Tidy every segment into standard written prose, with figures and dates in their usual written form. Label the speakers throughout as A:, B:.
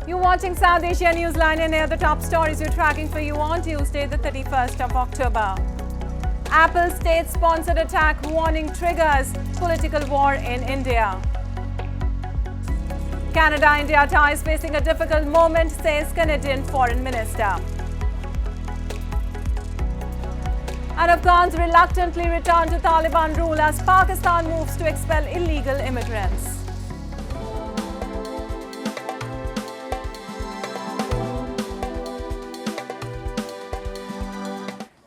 A: You're watching South Asia Newsline, and here are the top stories we're tracking for you on Tuesday, the 31st of October. Apple state-sponsored attack warning triggers political war in India. Canada-India ties facing a difficult moment, says Canadian Foreign Minister. And Afghans reluctantly return to Taliban rule as Pakistan moves to expel illegal immigrants.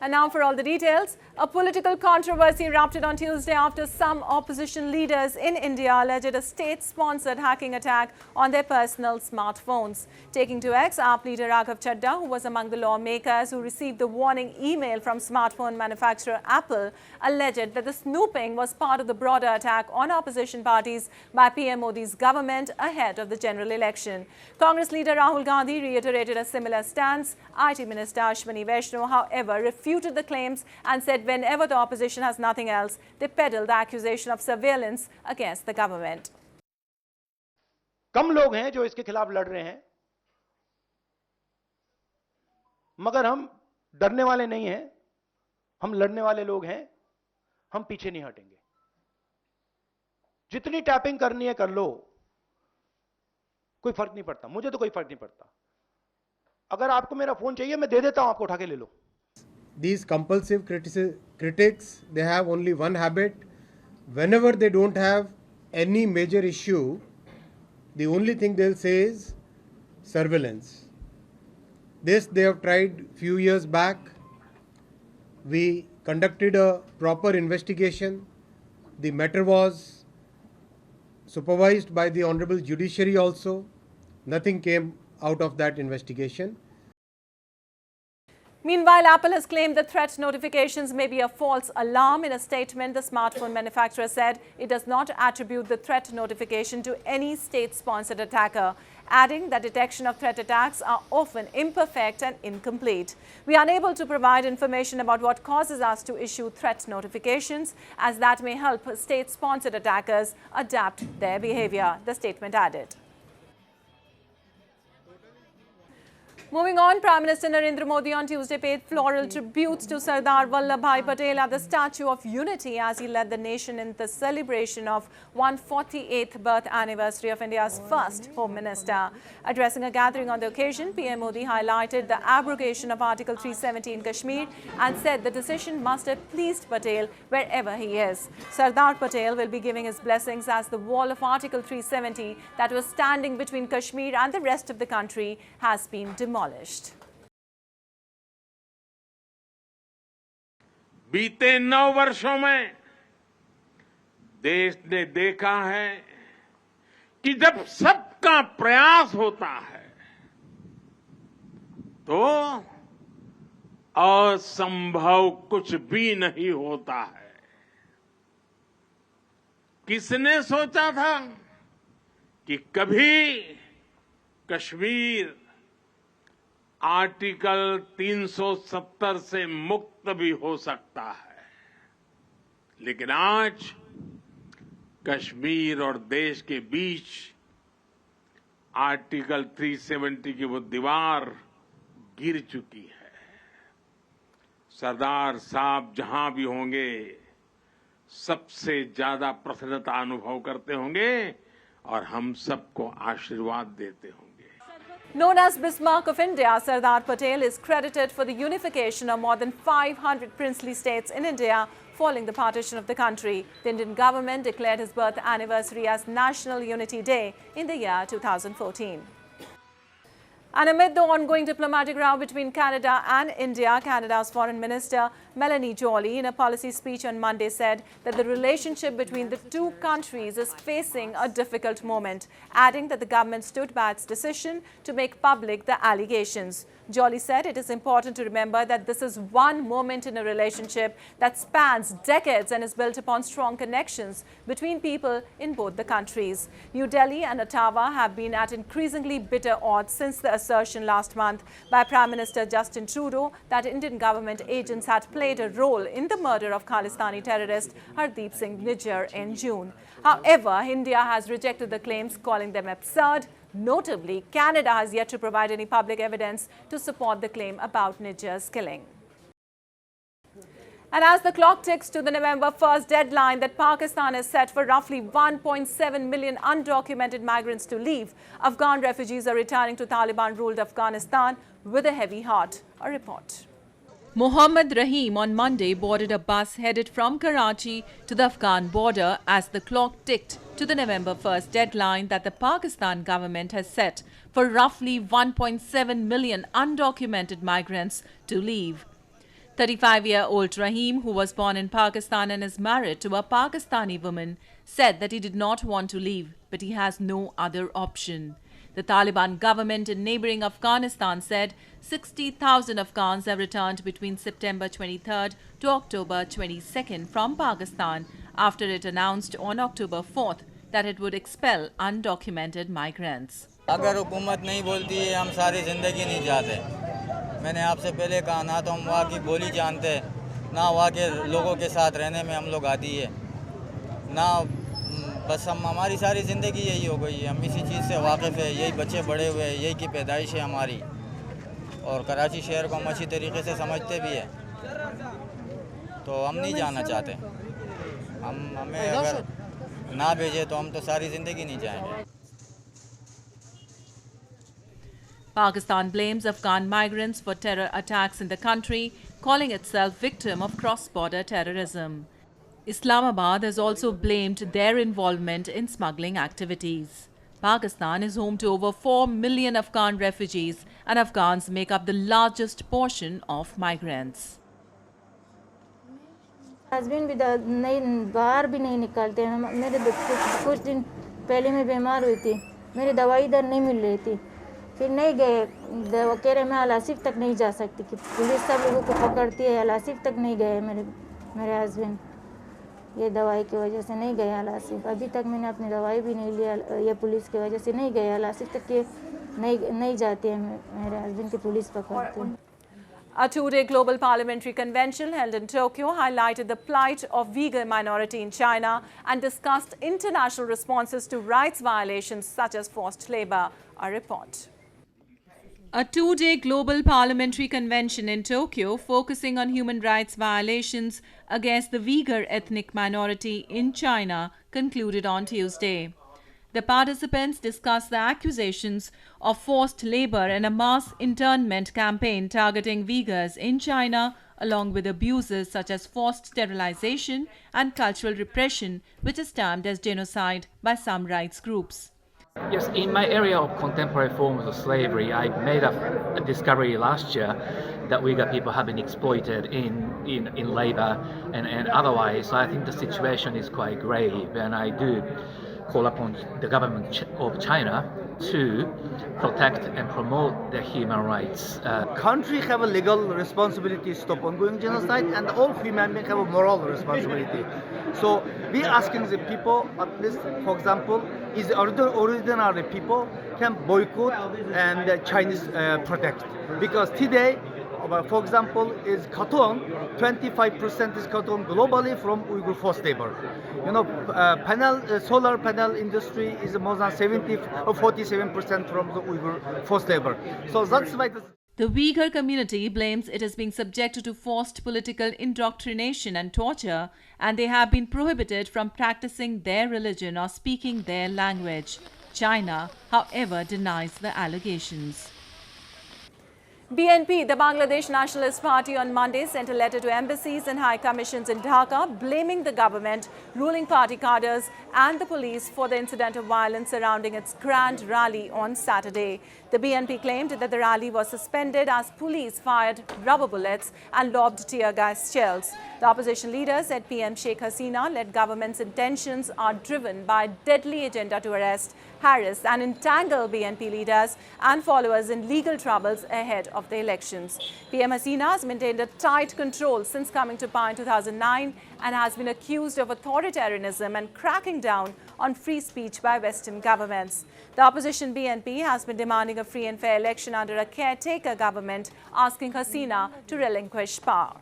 A: And now for all the details. A political controversy erupted on Tuesday after some opposition leaders in India alleged a state-sponsored hacking attack on their personal smartphones. Taking to X, AAP leader Raghav, who was among the lawmakers who received the warning email from smartphone manufacturer Apple, alleged that the snooping was part of the broader attack on opposition parties by PM Modi's government ahead of the general election. Congress leader Rahul Gandhi reiterated a similar stance. IT Minister Ashwini Vaishnaw, however, refuted the claims and said whenever the opposition has nothing else, they peddle the accusation of surveillance against the government.
B: कम लोग हैं जो इसके खिलाफ लड़ रहे हैं, मगर हम डरने वाले नहीं हैं, हम लड़ने वाले लोग हैं, हम पीछे नहीं हटेंगे। जितनी टैपिंग करनी है कर लो, कोई फर्क नहीं पड़ता, मुझे तो कोई फर्क नहीं पड़ता। अगर आपको मेरा फोन चाहिए मैं दे देता हूं, आपको उठा के ले लो।
C: These compulsive critics, they have only one habit. Whenever they don't have any major issue, the only thing they'll say is surveillance. This they have tried few years back. We conducted a proper investigation. The matter was supervised by the Honorable Judiciary also. Nothing came out of that investigation.
A: Meanwhile, Apple has claimed the threat notifications may be a false alarm. In a statement, the smartphone manufacturer said it does not attribute the threat notification to any state-sponsored attacker, adding that detection of threat attacks are often imperfect and incomplete. We are unable to provide information about what causes us to issue threat notifications, as that may help state-sponsored attackers adapt their behavior, the statement added. Moving on, Prime Minister Narendra Modi on Tuesday paid floral tributes to Sardar Vallabhbhai Patel at the Statue of Unity as he led the nation in the celebration of 148th birth anniversary of India's first Home Minister. Addressing a gathering on the occasion, PM Modi highlighted the abrogation of Article 370 in Kashmir and said the decision must have pleased Patel wherever he is. Sardar Patel will be giving his blessings as the wall of Article 370 that was standing between Kashmir and the rest of the country has been demolished.
D: बीते 9 वर्षों में देश ने देखा है कि जब सबका प्रयास होता है तो असंभव कुछ भी नहीं होता है। किसने सोचा था कि कभी कश्मीर आर्टिकल 370 से मुक्त भी हो सकता है, लेकिन आज कश्मीर और देश के बीच आर्टिकल 370 की वो दीवार गिर चुकी है। सरदार साहब जहां भी होंगे सबसे ज्यादा प्रसन्नता अनुभव करते होंगे और हम सबको आशीर्वाद देते होंगे।
A: Known as Bismarck of India, Sardar Patel is credited for the unification of more than 500 princely states in India following the partition of the country. The Indian government declared his birth anniversary as National Unity Day in the year 2014. And amid the ongoing diplomatic row between Canada and India, Canada's Foreign Minister Melanie Joly, in a policy speech on Monday, said that the relationship between the two countries is facing a difficult moment, adding that the government stood by its decision to make public the allegations. Joly said it is important to remember that this is one moment in a relationship that spans decades and is built upon strong connections between people in both the countries. New Delhi and Ottawa have been at increasingly bitter odds since the assertion last month by Prime Minister Justin Trudeau that Indian government agents had played a role in the murder of Khalistani terrorist Hardeep Singh Nijjar in June. However, India has rejected the claims, calling them absurd, Notably, Canada has yet to provide any public evidence to support the claim about Nijjar's killing. And as the clock ticks to the November 1st deadline that Pakistan has set for roughly 1.7 million undocumented migrants to leave, Afghan refugees are returning to Taliban-ruled Afghanistan with a heavy heart. A report. Mohammad Rahim on Monday boarded a bus headed from Karachi to the Afghan border as the clock ticked to the November 1st deadline that the Pakistan government has set for roughly 1.7 million undocumented migrants to leave. 35-year-old Rahim, who was born in Pakistan and is married to a Pakistani woman, said that he did not want to leave, but he has no other option. The Taliban government in neighboring Afghanistan said 60,000 Afghans have returned between September 23rd to October 22nd from Pakistan after it announced on October 4th that it would expel undocumented migrants.
E: अगर हुकूमत नहीं बोलती है हम सारी ज़िंदगी नहीं जाते। मैंने आपसे पहले कहा ना तो हम वहाँ की बोली जानते ना वहाँ के लोगों के साथ रहने में हम लोग आदी है ना बस हम हमारी सारी ज़िंदगी यही हो गई है। हम इसी चीज़ से वाकिफ़ है, यही बच्चे बड़े हुए हैं, यही की पैदाइश है हमारी और कराची शहर को हम अच्छी तरीके से समझते भी है तो हम नहीं जाना चाहते। हमें अगर ना भेजे तो हम तो सारी ज़िंदगी नहीं जाएंगे।
A: Pakistan blames Afghan migrants for terror attacks in the country, calling itself victim of cross-border terrorism. Islamabad has also blamed their involvement in smuggling activities. Pakistan is home to over 4 million Afghan refugees, and Afghans make up the largest portion of migrants.
F: Husband भी नहीं बाहर भी नहीं निकलते हैं। मेरे कुछ दिन पहले मैं बीमार हुई थी, मेरी दवाई इधर नहीं मिल रही थी, फिर नहीं गए। कह रहे मैं अलासिफ तक नहीं जा सकती कि पुलिस सब लोगों को पकड़ती है। अलासिफ तक नहीं गए मेरे हस्बैंड, ये दवाई की वजह से नहीं गए अलासिफ। अभी तक मैंने अपनी दवाई भी नहीं लिया, ये पुलिस की वजह से नहीं गए अलासिफ तक के नहीं जाते हैं मेरे हस्बैंड की पुलिस पकड़ती है।
A: A two-day global parliamentary convention held in Tokyo highlighted the plight of Uyghur minority in China and discussed international responses to rights violations such as forced labor. A report. A two-day global parliamentary convention in Tokyo focusing on human rights violations against the Uyghur ethnic minority in China concluded on Tuesday. The participants discussed the accusations of forced labor and a mass internment campaign targeting Uyghurs in China, along with abuses such as forced sterilization and cultural repression, which is termed as genocide by some rights groups.
G: Yes, in my area of contemporary forms of slavery, I made a discovery last year that Uyghur people have been exploited in labor and otherwise. So I think the situation is quite grave, and I do call upon the government of China to protect and promote their human rights.
H: Country have a legal responsibility to stop ongoing genocide, and all human beings have a moral responsibility. So we asking the people, at least, for example, is ordinary people can boycott and the Chinese protect, because today, for example, is cotton. 25% is cotton globally from Uyghur forced labor. You know, solar panel industry is more than 70 or 47% from the Uyghur forced labor. So that's why.
A: The Uyghur community blames it as being subjected to forced political indoctrination and torture, and they have been prohibited from practicing their religion or speaking their language. China, however, denies the allegations. BNP, the Bangladesh Nationalist Party, on Monday sent a letter to embassies and high commissions in Dhaka blaming the government, ruling party cadres and the police for the incident of violence surrounding its grand rally on Saturday. The BNP claimed that the rally was suspended as police fired rubber bullets and lobbed tear gas shells. The opposition leader said PM Sheikh Hasina-led government's intentions are driven by a deadly agenda to arrest, harass and entangle BNP leaders and followers in legal troubles ahead of the elections. PM Hasina has maintained a tight control since coming to power in 2009 and has been accused of authoritarianism and cracking down on free speech by Western governments. The opposition BNP has been demanding a free and fair election under a caretaker government, asking Hasina to relinquish power.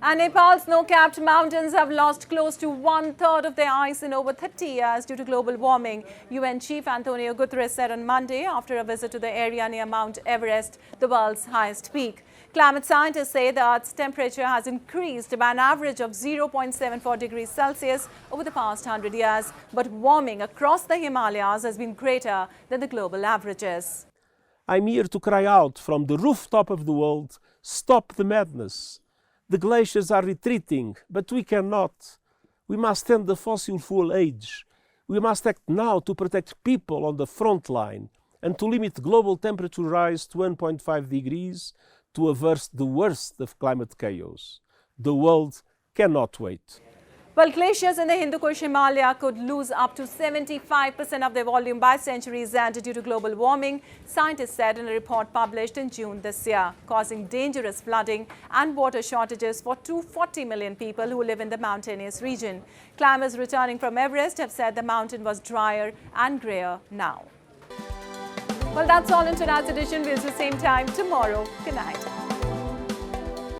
A: And Nepal's snow-capped mountains have lost close to one-third of their ice in over 30 years due to global warming, UN Chief Antonio Guterres said on Monday after a visit to the area near Mount Everest, the world's highest peak. Climate scientists say the Earth's temperature has increased by an average of 0.74 degrees Celsius over the past 100 years, but warming across the Himalayas has been greater than the global averages.
I: I'm here to cry out from the rooftop of the world, stop the madness. The glaciers are retreating, but we cannot. We must end the fossil fuel age. We must act now to protect people on the front line and to limit global temperature rise to 1.5 degrees to avert the worst of climate chaos. The world cannot wait.
A: Well, glaciers in the Hindu Kush Himalaya could lose up to 75% of their volume by century's end due to global warming, scientists said in a report published in June this year, causing dangerous flooding and water shortages for 240 million people who live in the mountainous region. Climbers returning from Everest have said the mountain was drier and grayer now. Well, that's all in tonight's edition. We'll see you same time tomorrow. Good night.